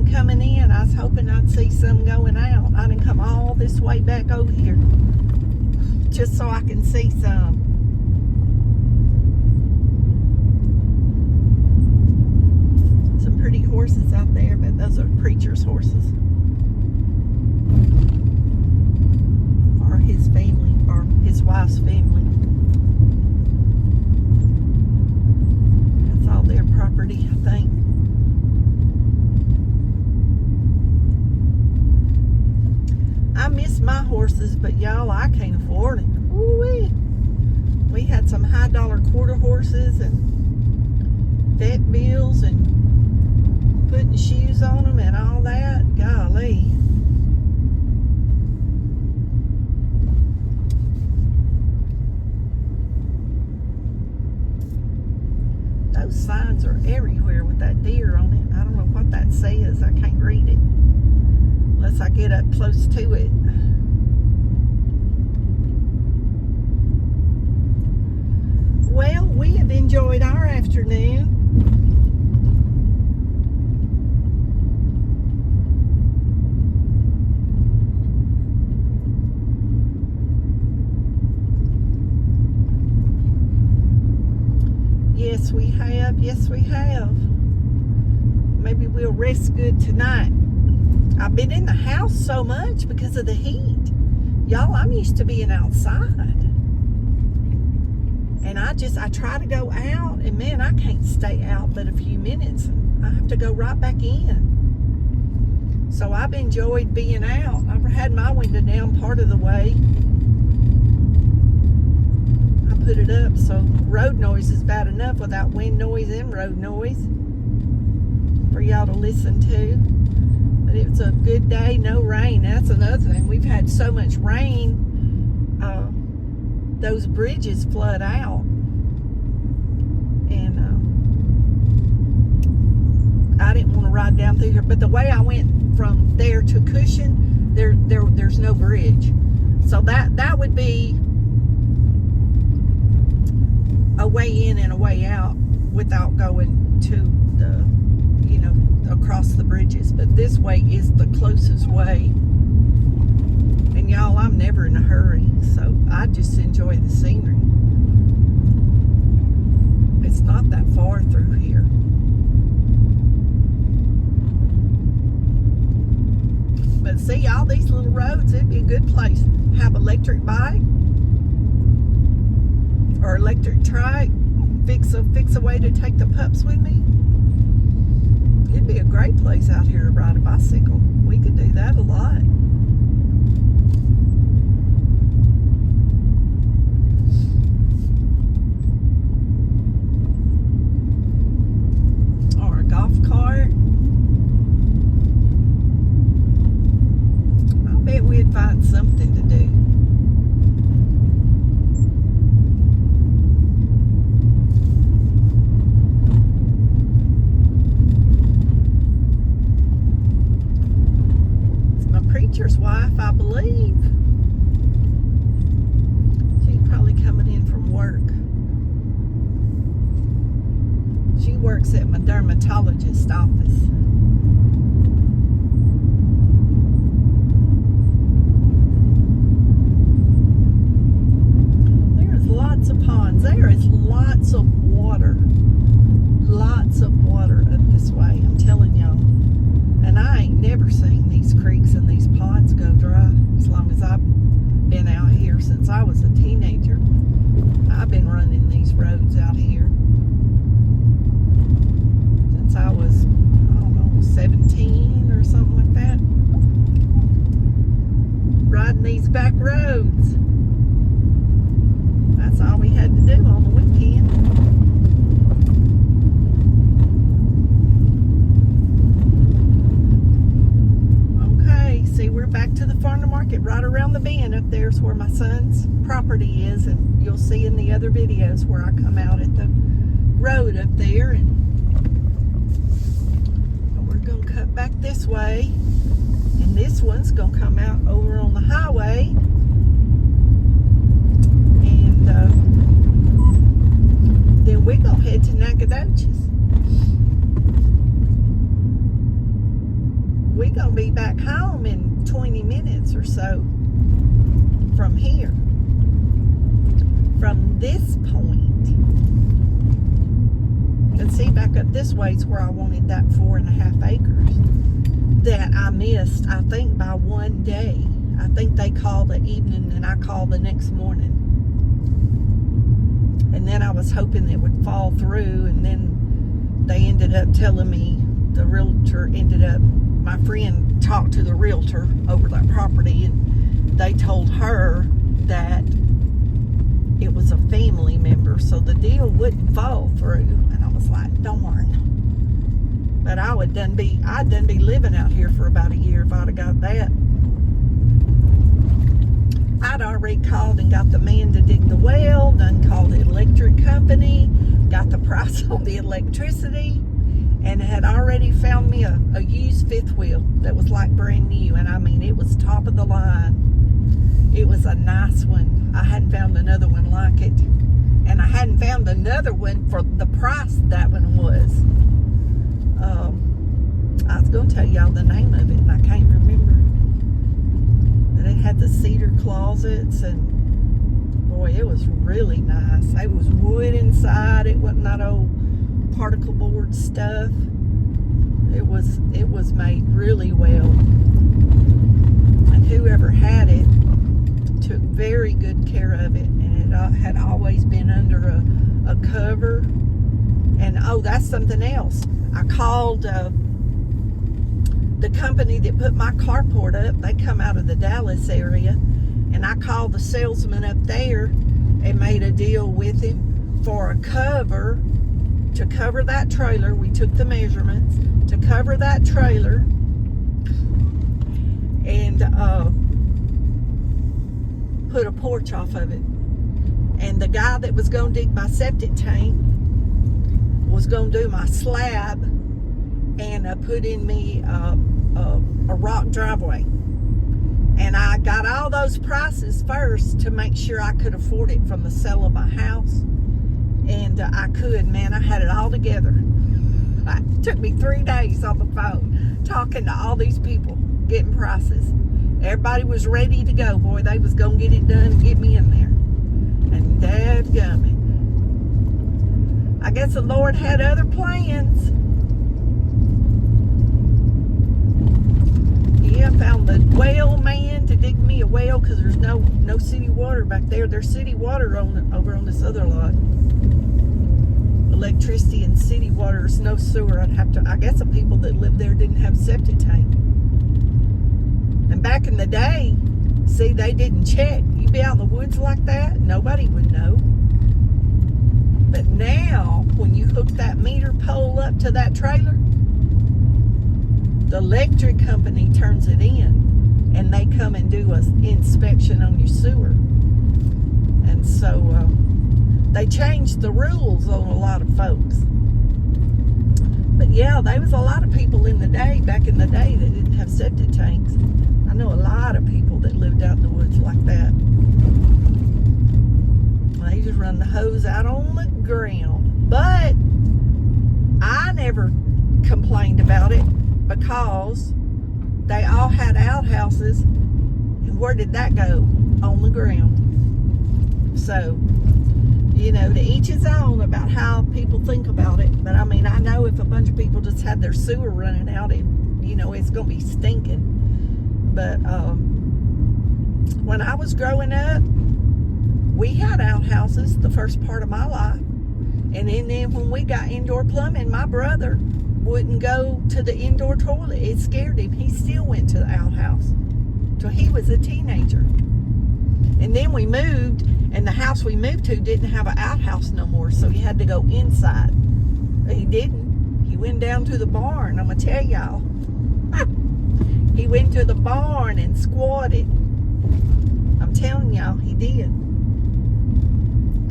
some coming in. I was hoping I'd see some going out. I didn't come all this way back over here just so I can see some. Some pretty horses out there, but those are preacher's horses. Or his family, or his wife's family. That's all their property, I think. I miss my horses, but y'all, I can't afford it. Ooh-wee. We had some high dollar quarter horses and vet bills and putting shoes on them and all that. Golly. Those signs are everywhere with that deer on it. I don't know what that says. I can't read it unless I get up close to it. Well, we have enjoyed our afternoon. Yes, we have. Yes, we have. Maybe we'll rest good tonight. I've been in the house so much because of the heat. Y'all, I'm used to being outside. And I try to go out, and man, I can't stay out but a few minutes. I have to go right back in. So I've enjoyed being out. I've had my window down part of the way. I put it up so road noise is bad enough without wind noise and road noise for y'all to listen to. But it was a good day, no rain. That's another thing. We've had so much rain, those bridges flood out. And I didn't want to ride down through here. But the way I went from there to Cushion, there's no bridge. So that would be a way in and a way out without going to the, across the bridges. But this way is the closest way. And y'all, I'm never in a hurry, so I just enjoy the scenery. It's not that far through here. But see, all these little roads, it'd be a good place. Have electric bike or electric trike. Fix a way to take the pups with me. It'd be a great place out here to ride a bicycle. We could do that a lot. Or a golf cart. I bet we'd find something to do. Preacher's wife, I believe. She's probably coming in from work. She works at my dermatologist's office. There's lots of ponds. There is lots of water. Lots of water up this way, I'm telling y'all. And I ain't never seen these creeks and these ponds go dry as long as I've been out here since I was a teenager. I've been running these roads out here since I was, I don't know, 17 or something like that. Riding these back roads. That's all we had to do on the weekend. See, we're back to the farm to market right around the bend. Up there's where my son's property is, and you'll see in the other videos where I come out at the road up there. And we're going to cut back this way, and this one's going to come out over on the highway. And then we're going to head to Nacogdoches. we're going to be back home in 20 minutes or so from here. From this point. And see, back up this way is where I wanted that 4.5 acres that I missed, I think, by one day. I think they called the evening and I called the next morning. And then I was hoping it would fall through, and then they ended up telling me, the realtor ended up, my friend talked to the realtor over that property, and they told her that it was a family member, so the deal wouldn't fall through. And I was like, darn. But I'd done be living out here for about a year if I'd have got that. I'd already called and got the man to dig the well, done called the electric company, got the price on the electricity, and had already found me a used fifth wheel that was like brand new. And I mean, it was top of the line. It was a nice one. I hadn't found another one like it. And I hadn't found another one for the price that one was. I was going to tell y'all the name of it, and I can't remember. And it had the cedar closets, and boy, it was really nice. It was wood inside. It wasn't that old particle board stuff. It was made really well. And whoever had it took very good care of it, and it had always been under a cover. And oh, that's something else. I called the company that put my carport up. They come out of the Dallas area, and I called the salesman up there and made a deal with him for a cover to cover that trailer. We took the measurements to cover that trailer, and put a porch off of it. And the guy that was going to dig my septic tank was going to do my slab and put in me a rock driveway. And I got all those prices first to make sure I could afford it from the sale of my house. And I could, man, I had it all together. It took me 3 days on the phone talking to all these people, getting prices. Everybody was ready to go. Boy, they was going to get it done and get me in there. And dadgummit, I guess the Lord had other plans. Yeah, I found the well man to dig me a well, because there's no city water back there. There's city water over on this other lot. Electricity and city water. There's no sewer. I guess the people that lived there didn't have septic tank. And back in the day, see, they didn't check. You'd be out in the woods like that, nobody would know. But now, when you hook that meter pole up to that trailer, the electric company turns it in, and they come and do an inspection on your sewer. And so they changed the rules on a lot of folks. But yeah, there was a lot of people back in the day that didn't have septic tanks. I know a lot of people that lived out in the woods like that. They just run the hose out on the ground. But I never complained about it, because they all had outhouses. And where did that go? On the ground. So, you know, to each his own about how people think about it. But I mean, I know if a bunch of people just had their sewer running out, it's going to be stinking. But when I was growing up, we had outhouses the first part of my life. And then when we got indoor plumbing, my brother wouldn't go to the indoor toilet. It scared him. He still went to the outhouse till he was a teenager. And then we moved, and the house we moved to didn't have an outhouse no more, so he had to go inside. But he didn't. He went down to the barn. I'm going to tell y'all. He went to the barn and squatted. I'm telling y'all, he did.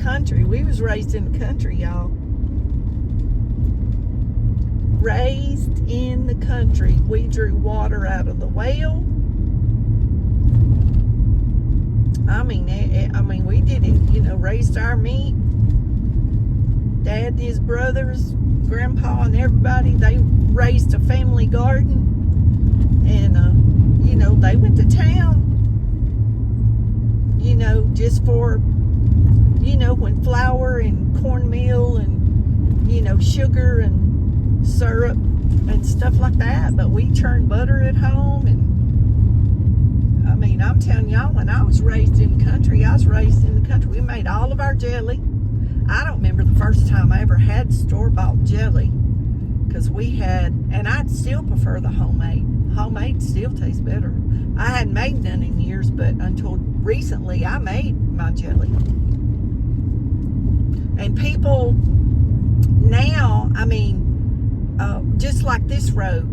Country. We was raised in the country, y'all. Raised in the country. We drew water out of the well. I mean, we did it. Raised our meat. Dad, his brothers, Grandpa, and everybody. They raised a family garden. know, they went to town, you know, just for, you know, when flour and cornmeal and, you know, sugar and syrup and stuff like that. But we churned butter at home. And I mean, I'm telling y'all, when I was raised in the country, we made all of our jelly. I don't remember the first time I ever had store-bought jelly, because we had, and I'd still prefer the homemade. Homemade still tastes better. I hadn't made none in years, but until recently I made my jelly. And people now, I mean, just like this road,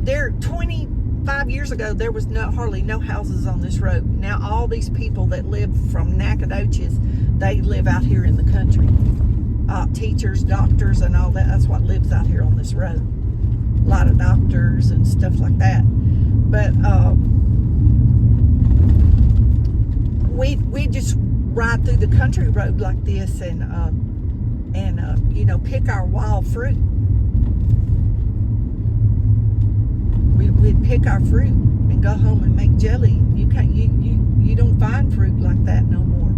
there 25 years ago, there was hardly no houses on this road. Now all these people that live from Nacogdoches, they live out here in the country. Teachers, doctors, and all that. That's what lives out here on this road. A lot of doctors and stuff like that. But we just ride through the country road like this and you know, pick our wild fruit. We'd pick our fruit and go home and make jelly. You can't, you don't find fruit like that no more.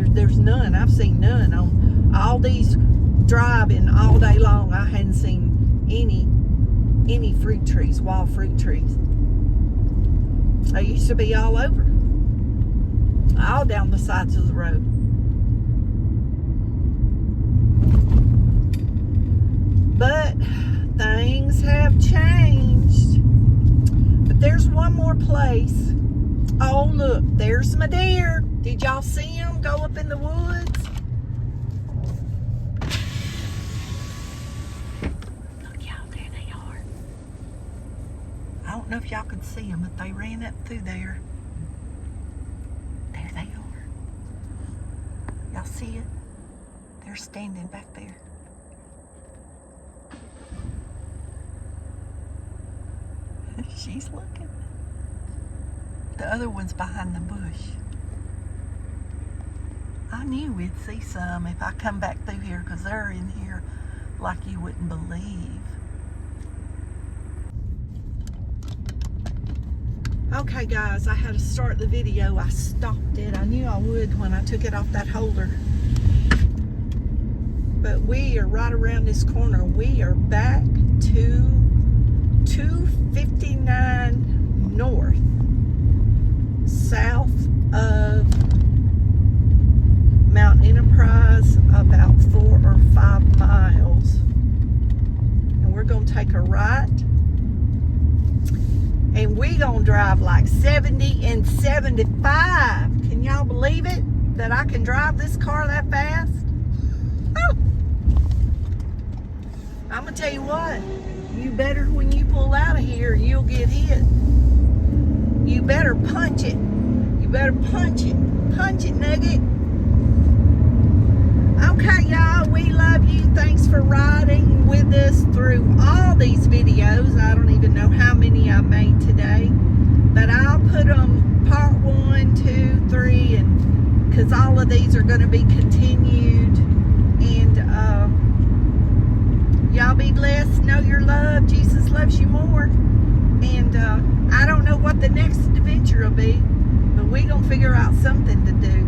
There's none. I've seen none on all these driving all day long. I hadn't seen any fruit trees, wild fruit trees. They used to be all over, all down the sides of the road. But things have changed. But there's one more place. Oh, look, there's my deer. Did y'all see them go up in the woods? Look, y'all, there they are. I don't know if y'all could see them, but they ran up through there. There they are. Y'all see it? They're standing back there. She's looking. The other one's behind the bush. I knew we'd see some if I come back through here, because they're in here like you wouldn't believe. Okay guys, I had to start the video. I stopped it. I knew I would when I took it off that holder. But we are right around this corner. We are back to 259 North, south of Mount Enterprise, about 4 or 5 miles. And we're going to take a right. And we're going to drive like 70 and 75. Can y'all believe it? That I can drive this car that fast? Oh. I'm going to tell you what. You better, when you pull out of here, you'll get hit. You better punch it. You better punch it. Punch it, Nugget. Okay, y'all, we love you. Thanks for riding with us through all these videos. I don't even know how many I made today. But I'll put them part 1, 2, 3, and because all of these are going to be continued. And y'all be blessed. Know you're loved. Jesus loves you more. And I don't know what the next adventure will be, but we're going to figure out something to do.